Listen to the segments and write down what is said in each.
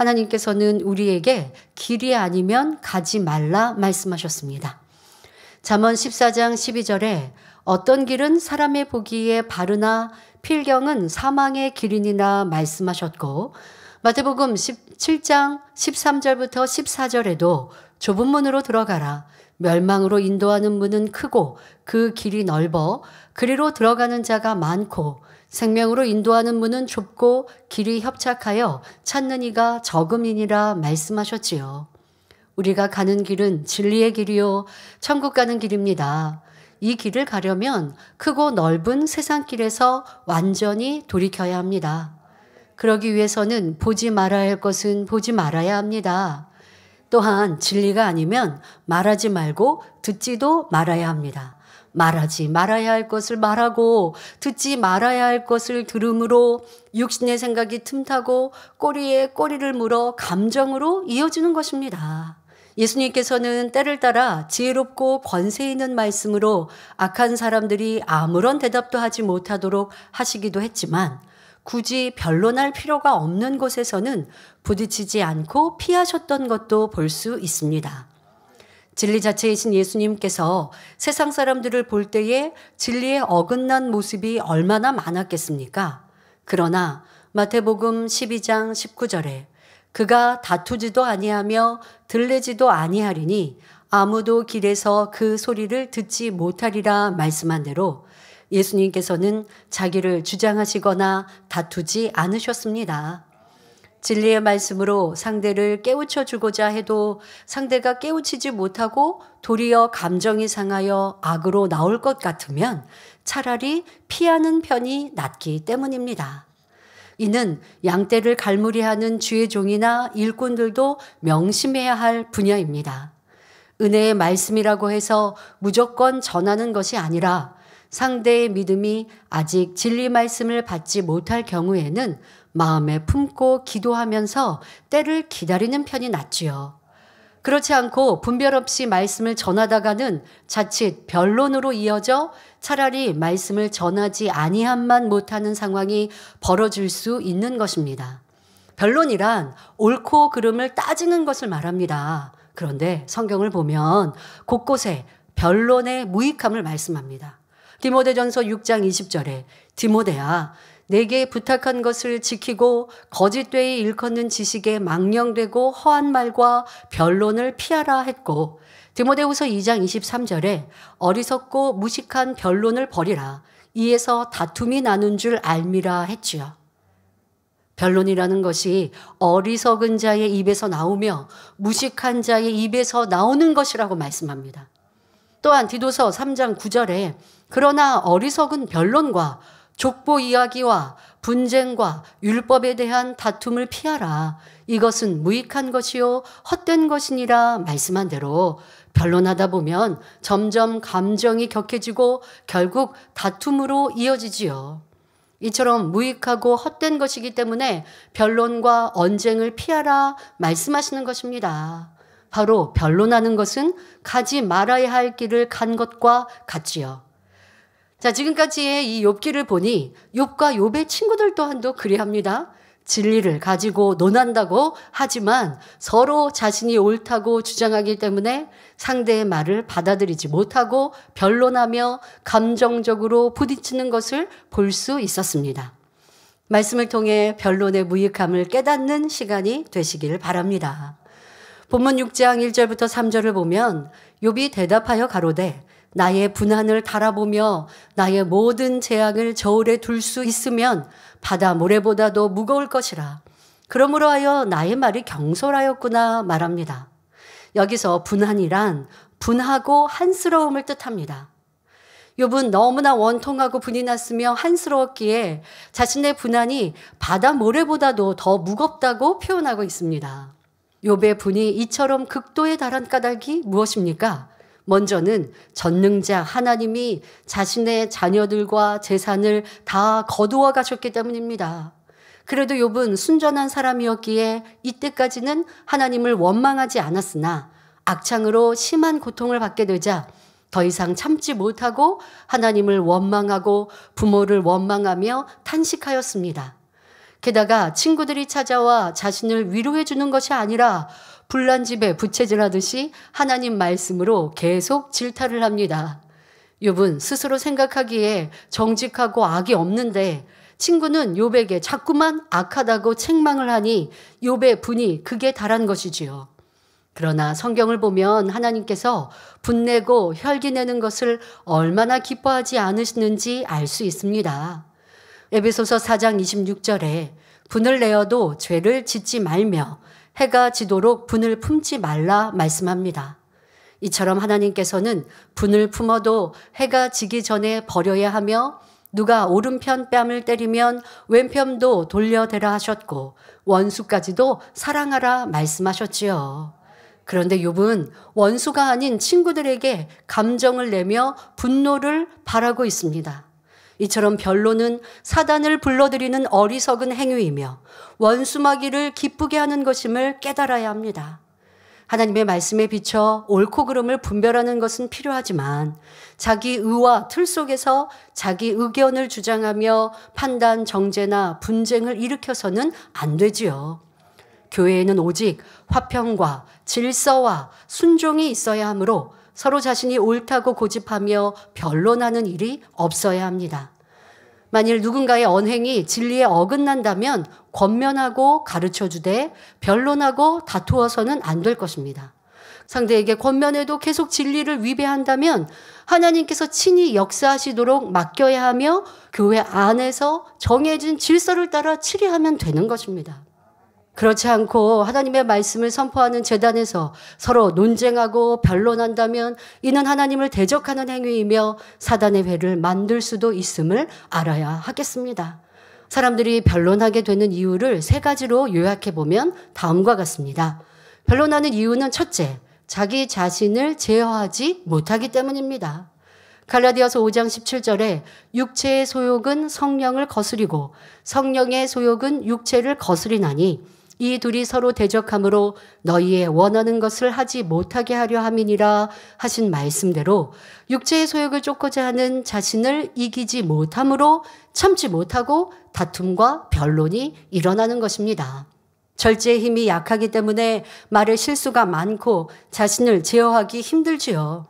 하나님께서는 우리에게 길이 아니면 가지 말라 말씀하셨습니다. 잠언 14장 12절에 어떤 길은 사람의 보기에 바르나 필경은 사망의 길이니라 말씀하셨고, 마태복음 17장 13절부터 14절에도 좁은 문으로 들어가라. 멸망으로 인도하는 문은 크고 그 길이 넓어 그리로 들어가는 자가 많고 생명으로 인도하는 문은 좁고 길이 협착하여 찾는 이가 적음이니라 말씀하셨지요. 우리가 가는 길은 진리의 길이요 천국 가는 길입니다. 이 길을 가려면 크고 넓은 세상길에서 완전히 돌이켜야 합니다. 그러기 위해서는 보지 말아야 할 것은 보지 말아야 합니다. 또한 진리가 아니면 말하지 말고 듣지도 말아야 합니다. 말하지 말아야 할 것을 말하고 듣지 말아야 할 것을 들음으로 육신의 생각이 틈타고 꼬리에 꼬리를 물어 감정으로 이어지는 것입니다. 예수님께서는 때를 따라 지혜롭고 권세 있는 말씀으로 악한 사람들이 아무런 대답도 하지 못하도록 하시기도 했지만 굳이 변론할 필요가 없는 곳에서는 부딪히지 않고 피하셨던 것도 볼 수 있습니다. 진리 자체이신 예수님께서 세상 사람들을 볼 때에 진리에 어긋난 모습이 얼마나 많았겠습니까? 그러나 마태복음 12장 19절에 그가 다투지도 아니하며 들레지도 아니하리니 아무도 길에서 그 소리를 듣지 못하리라 말씀한 대로 예수님께서는 자기를 주장하시거나 다투지 않으셨습니다. 진리의 말씀으로 상대를 깨우쳐 주고자 해도 상대가 깨우치지 못하고 도리어 감정이 상하여 악으로 나올 것 같으면 차라리 피하는 편이 낫기 때문입니다. 이는 양떼를 갈무리하는 주의 종이나 일꾼들도 명심해야 할 분야입니다. 은혜의 말씀이라고 해서 무조건 전하는 것이 아니라 상대의 믿음이 아직 진리 말씀을 받지 못할 경우에는 마음에 품고 기도하면서 때를 기다리는 편이 낫지요. 그렇지 않고 분별 없이 말씀을 전하다가는 자칫 변론으로 이어져 차라리 말씀을 전하지 아니함만 못하는 상황이 벌어질 수 있는 것입니다. 변론이란 옳고 그름을 따지는 것을 말합니다. 그런데 성경을 보면 곳곳에 변론의 무익함을 말씀합니다. 디모데전서 6장 20절에 디모데야 내게 부탁한 것을 지키고 거짓되이 일컫는 지식에 망령되고 허한 말과 변론을 피하라 했고, 디모데후서 2장 23절에 어리석고 무식한 변론을 버리라. 이에서 다툼이 나는 줄 알미라 했지요. 변론이라는 것이 어리석은 자의 입에서 나오며 무식한 자의 입에서 나오는 것이라고 말씀합니다. 또한 디도서 3장 9절에 그러나 어리석은 변론과 족보 이야기와 분쟁과 율법에 대한 다툼을 피하라. 이것은 무익한 것이요 헛된 것이니라 말씀한 대로 변론하다 보면 점점 감정이 격해지고 결국 다툼으로 이어지지요. 이처럼 무익하고 헛된 것이기 때문에 변론과 언쟁을 피하라 말씀하시는 것입니다. 바로 변론하는 것은 가지 말아야 할 길을 간 것과 같지요. 자, 지금까지의 이 욥기를 보니 욥과 욥의 친구들 또한도 그리합니다. 진리를 가지고 논한다고 하지만 서로 자신이 옳다고 주장하기 때문에 상대의 말을 받아들이지 못하고 변론하며 감정적으로 부딪히는 것을 볼 수 있었습니다. 말씀을 통해 변론의 무익함을 깨닫는 시간이 되시길 바랍니다. 본문 6장 1절부터 3절을 보면 욥이 대답하여 가로되 나의 분한을 달아보며 나의 모든 재앙을 저울에 둘 수 있으면 바다 모래보다도 무거울 것이라. 그러므로 하여 나의 말이 경솔하였구나 말합니다. 여기서 분한이란 분하고 한스러움을 뜻합니다. 욥은 너무나 원통하고 분이 났으며 한스러웠기에 자신의 분한이 바다 모래보다도 더 무겁다고 표현하고 있습니다. 욥의 분이 이처럼 극도에 달한 까닭이 무엇입니까? 먼저는 전능자 하나님이 자신의 자녀들과 재산을 다 거두어 가셨기 때문입니다. 그래도 욥은 순전한 사람이었기에 이때까지는 하나님을 원망하지 않았으나 악창으로 심한 고통을 받게 되자 더 이상 참지 못하고 하나님을 원망하고 부모를 원망하며 탄식하였습니다. 게다가 친구들이 찾아와 자신을 위로해 주는 것이 아니라 불난 집에 부채질하듯이 하나님 말씀으로 계속 질타를 합니다. 욥은 스스로 생각하기에 정직하고 악이 없는데 친구는 욥에게 자꾸만 악하다고 책망을 하니 욥의 분이 극에 달한 것이지요. 그러나 성경을 보면 하나님께서 분내고 혈기내는 것을 얼마나 기뻐하지 않으시는지 알 수 있습니다. 에베소서 4장 26절에 분을 내어도 죄를 짓지 말며 해가 지도록 분을 품지 말라 말씀합니다. 이처럼 하나님께서는 분을 품어도 해가 지기 전에 버려야 하며 누가 오른편 뺨을 때리면 왼편도 돌려대라 하셨고 원수까지도 사랑하라 말씀하셨지요. 그런데 욥은 원수가 아닌 친구들에게 감정을 내며 분노를 바라고 있습니다. 이처럼 변론은 사단을 불러들이는 어리석은 행위이며 원수마귀를 기쁘게 하는 것임을 깨달아야 합니다. 하나님의 말씀에 비춰 옳고 그름을 분별하는 것은 필요하지만 자기 의와 틀 속에서 자기 의견을 주장하며 판단, 정죄나 분쟁을 일으켜서는 안 되지요. 교회에는 오직 화평과 질서와 순종이 있어야 하므로 서로 자신이 옳다고 고집하며 변론하는 일이 없어야 합니다. 만일 누군가의 언행이 진리에 어긋난다면 권면하고 가르쳐주되 변론하고 다투어서는 안 될 것입니다. 상대에게 권면해도 계속 진리를 위배한다면 하나님께서 친히 역사하시도록 맡겨야 하며 교회 안에서 정해진 질서를 따라 치리하면 되는 것입니다. 그렇지 않고 하나님의 말씀을 선포하는 제단에서 서로 논쟁하고 변론한다면 이는 하나님을 대적하는 행위이며 사단의 회를 만들 수도 있음을 알아야 하겠습니다. 사람들이 변론하게 되는 이유를 3가지로 요약해 보면 다음과 같습니다. 변론하는 이유는 첫째, 자기 자신을 제어하지 못하기 때문입니다. 갈라디아서 5장 17절에 육체의 소욕은 성령을 거스리고 성령의 소욕은 육체를 거스리나니 이 둘이 서로 대적함으로 너희의 원하는 것을 하지 못하게 하려 함이니라 하신 말씀대로 육체의 소욕을 쫓고자 하는 자신을 이기지 못함으로 참지 못하고 다툼과 변론이 일어나는 것입니다. 절제의 힘이 약하기 때문에 말에 실수가 많고 자신을 제어하기 힘들지요.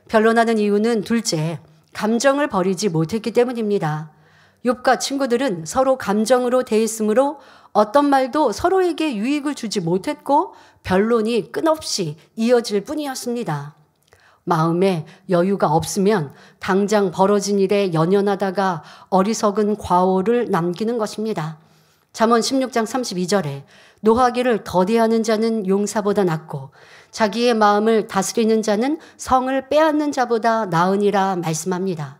변론하는 이유는 둘째, 감정을 버리지 못했기 때문입니다. 욥과 친구들은 서로 감정으로 대했으므로 어떤 말도 서로에게 유익을 주지 못했고 변론이 끝없이 이어질 뿐이었습니다. 마음에 여유가 없으면 당장 벌어진 일에 연연하다가 어리석은 과오를 남기는 것입니다. 잠언 16장 32절에 노하기를 더디하는 자는 용사보다 낫고 자기의 마음을 다스리는 자는 성을 빼앗는 자보다 나으니라 말씀합니다.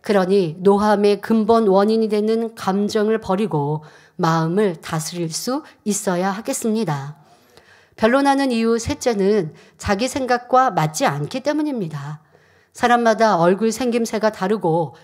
그러니 노함의 근본 원인이 되는 감정을 버리고 마음을 다스릴 수 있어야 하겠습니다. 변론하는 이유 셋째는 자기 생각과 맞지 않기 때문입니다. 사람마다 얼굴 생김새가 다르고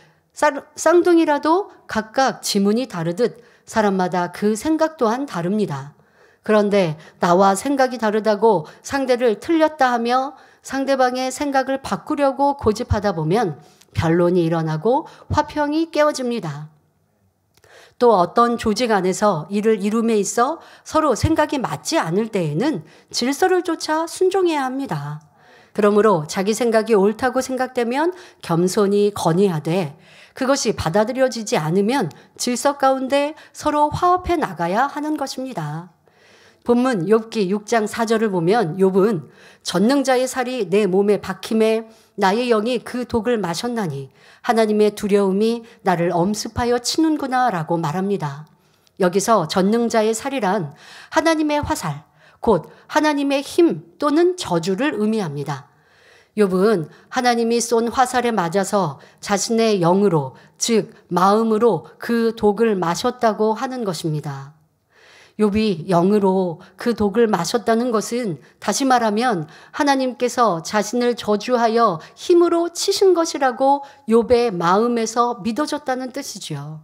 쌍둥이라도 각각 지문이 다르듯 사람마다 그 생각 또한 다릅니다. 그런데 나와 생각이 다르다고 상대를 틀렸다 하며 상대방의 생각을 바꾸려고 고집하다 보면 변론이 일어나고 화평이 깨어집니다. 또 어떤 조직 안에서 일을 이룸에 있어 서로 생각이 맞지 않을 때에는 질서를 쫓아 순종해야 합니다. 그러므로 자기 생각이 옳다고 생각되면 겸손히 건의하되 그것이 받아들여지지 않으면 질서 가운데 서로 화합해 나가야 하는 것입니다. 본문 욥기 6장 4절을 보면 욥은 전능자의 살이 내 몸에 박힘에 나의 영이 그 독을 마셨나니 하나님의 두려움이 나를 엄습하여 치는구나 라고 말합니다. 여기서 전능자의 살이란 하나님의 화살, 곧 하나님의 힘 또는 저주를 의미합니다. 욥은 하나님이 쏜 화살에 맞아서 자신의 영으로, 즉 마음으로 그 독을 마셨다고 하는 것입니다. 욥이 영으로 그 독을 마셨다는 것은 다시 말하면 하나님께서 자신을 저주하여 힘으로 치신 것이라고 욥의 마음에서 믿어졌다는 뜻이죠.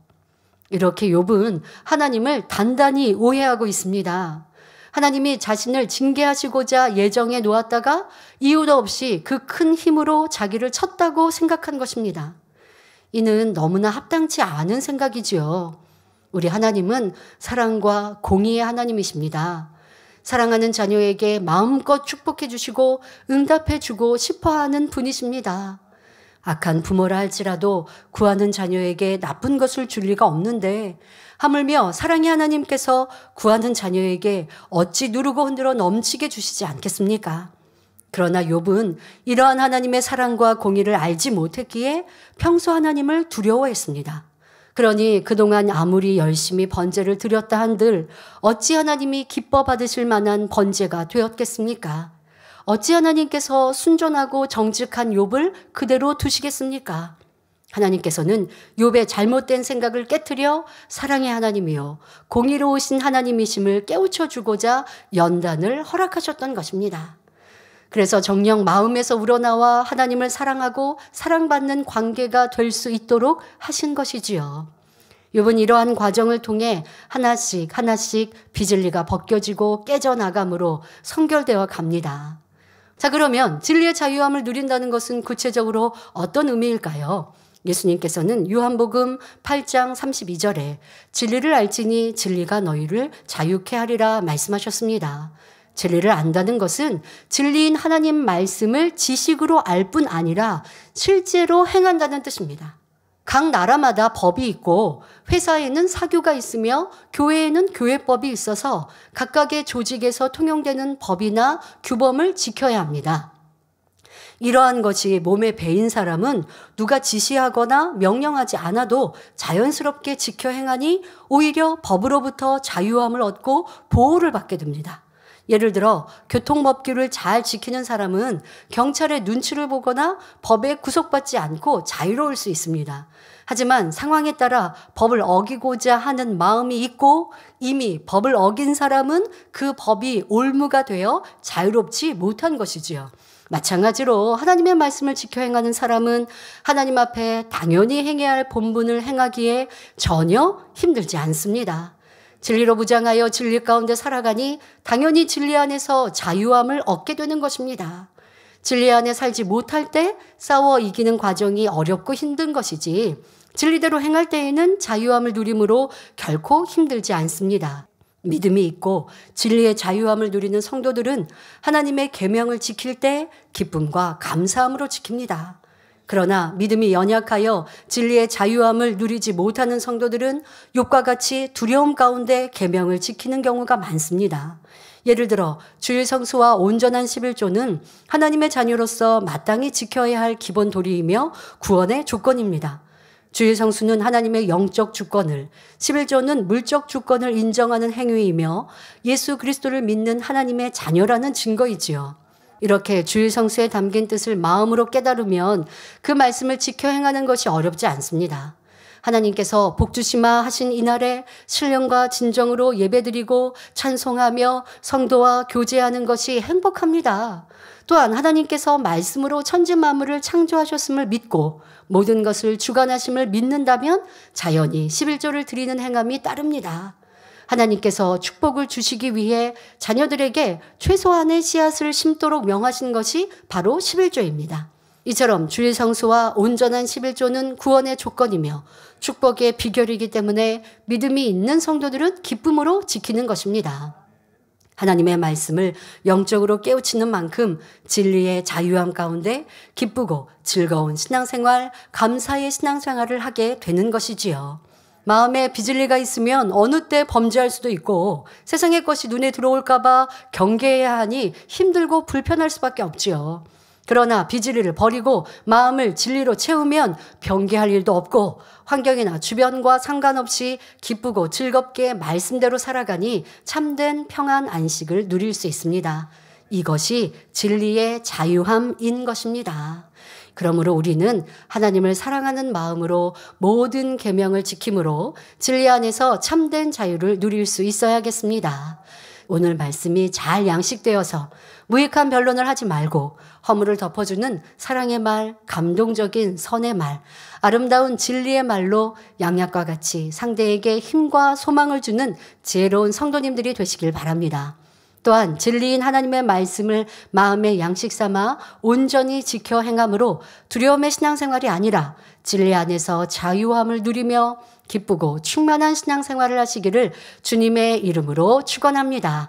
이렇게 욥은 하나님을 단단히 오해하고 있습니다. 하나님이 자신을 징계하시고자 예정해 놓았다가 이유도 없이 그 큰 힘으로 자기를 쳤다고 생각한 것입니다. 이는 너무나 합당치 않은 생각이지요. 우리 하나님은 사랑과 공의의 하나님이십니다. 사랑하는 자녀에게 마음껏 축복해 주시고 응답해 주고 싶어 하는 분이십니다. 악한 부모라 할지라도 구하는 자녀에게 나쁜 것을 줄 리가 없는데 하물며 사랑의 하나님께서 구하는 자녀에게 어찌 누르고 흔들어 넘치게 주시지 않겠습니까? 그러나 욥은 이러한 하나님의 사랑과 공의를 알지 못했기에 평소 하나님을 두려워했습니다. 그러니 그동안 아무리 열심히 번제를 드렸다 한들 어찌 하나님이 기뻐 받으실 만한 번제가 되었겠습니까? 어찌 하나님께서 순전하고 정직한 욥을 그대로 두시겠습니까? 하나님께서는 욥의 잘못된 생각을 깨트려 사랑의 하나님이요 공의로우신 하나님이심을 깨우쳐 주고자 연단을 허락하셨던 것입니다. 그래서 정녕 마음에서 우러나와 하나님을 사랑하고 사랑받는 관계가 될 수 있도록 하신 것이지요. 욥은 이러한 과정을 통해 하나씩 비진리가 벗겨지고 깨져나감으로 성결되어 갑니다. 자, 그러면 진리의 자유함을 누린다는 것은 구체적으로 어떤 의미일까요? 예수님께서는 요한복음 8장 32절에 진리를 알지니 진리가 너희를 자유케 하리라 말씀하셨습니다. 진리를 안다는 것은 진리인 하나님 말씀을 지식으로 알 뿐 아니라 실제로 행한다는 뜻입니다. 각 나라마다 법이 있고 회사에는 사교가 있으며 교회에는 교회법이 있어서 각각의 조직에서 통용되는 법이나 규범을 지켜야 합니다. 이러한 것이 몸에 배인 사람은 누가 지시하거나 명령하지 않아도 자연스럽게 지켜 행하니 오히려 법으로부터 자유함을 얻고 보호를 받게 됩니다. 예를 들어 교통법규를 잘 지키는 사람은 경찰의 눈치를 보거나 법에 구속받지 않고 자유로울 수 있습니다. 하지만 상황에 따라 법을 어기고자 하는 마음이 있고 이미 법을 어긴 사람은 그 법이 올무가 되어 자유롭지 못한 것이지요. 마찬가지로 하나님의 말씀을 지켜 행하는 사람은 하나님 앞에 당연히 행해야 할 본분을 행하기에 전혀 힘들지 않습니다. 진리로 무장하여 진리 가운데 살아가니 당연히 진리 안에서 자유함을 얻게 되는 것입니다. 진리 안에 살지 못할 때 싸워 이기는 과정이 어렵고 힘든 것이지 진리대로 행할 때에는 자유함을 누림으로 결코 힘들지 않습니다. 믿음이 있고 진리의 자유함을 누리는 성도들은 하나님의 계명을 지킬 때 기쁨과 감사함으로 지킵니다. 그러나 믿음이 연약하여 진리의 자유함을 누리지 못하는 성도들은 욥과 같이 두려움 가운데 계명을 지키는 경우가 많습니다. 예를 들어 주일 성수와 온전한 11조는 하나님의 자녀로서 마땅히 지켜야 할 기본 도리이며 구원의 조건입니다. 주일 성수는 하나님의 영적 주권을, 11조는 물적 주권을 인정하는 행위이며 예수 그리스도를 믿는 하나님의 자녀라는 증거이지요. 이렇게 주일 성수에 담긴 뜻을 마음으로 깨달으면 그 말씀을 지켜 행하는 것이 어렵지 않습니다. 하나님께서 복주시마 하신 이날에 신령과 진정으로 예배드리고 찬송하며 성도와 교제하는 것이 행복합니다. 또한 하나님께서 말씀으로 천지 만물을 창조하셨음을 믿고 모든 것을 주관하심을 믿는다면 자연히 11조를 드리는 행함이 따릅니다. 하나님께서 축복을 주시기 위해 자녀들에게 최소한의 씨앗을 심도록 명하신 것이 바로 11조입니다. 이처럼 주일 성수와 온전한 11조는 구원의 조건이며 축복의 비결이기 때문에 믿음이 있는 성도들은 기쁨으로 지키는 것입니다. 하나님의 말씀을 영적으로 깨우치는 만큼 진리의 자유함 가운데 기쁘고 즐거운 신앙생활, 감사의 신앙생활을 하게 되는 것이지요. 마음에 비진리가 있으면 어느 때 범죄할 수도 있고 세상의 것이 눈에 들어올까 봐 경계해야 하니 힘들고 불편할 수밖에 없지요. 그러나 비진리를 버리고 마음을 진리로 채우면 변개할 일도 없고 환경이나 주변과 상관없이 기쁘고 즐겁게 말씀대로 살아가니 참된 평안 안식을 누릴 수 있습니다. 이것이 진리의 자유함인 것입니다. 그러므로 우리는 하나님을 사랑하는 마음으로 모든 계명을 지킴으로 진리 안에서 참된 자유를 누릴 수 있어야겠습니다. 오늘 말씀이 잘 양식되어서 무익한 변론을 하지 말고 허물을 덮어주는 사랑의 말, 감동적인 선의 말, 아름다운 진리의 말로 양약과 같이 상대에게 힘과 소망을 주는 지혜로운 성도님들이 되시길 바랍니다. 또한 진리인 하나님의 말씀을 마음의 양식 삼아 온전히 지켜 행함으로 두려움의 신앙생활이 아니라 진리 안에서 자유함을 누리며 기쁘고 충만한 신앙생활을 하시기를 주님의 이름으로 축원합니다.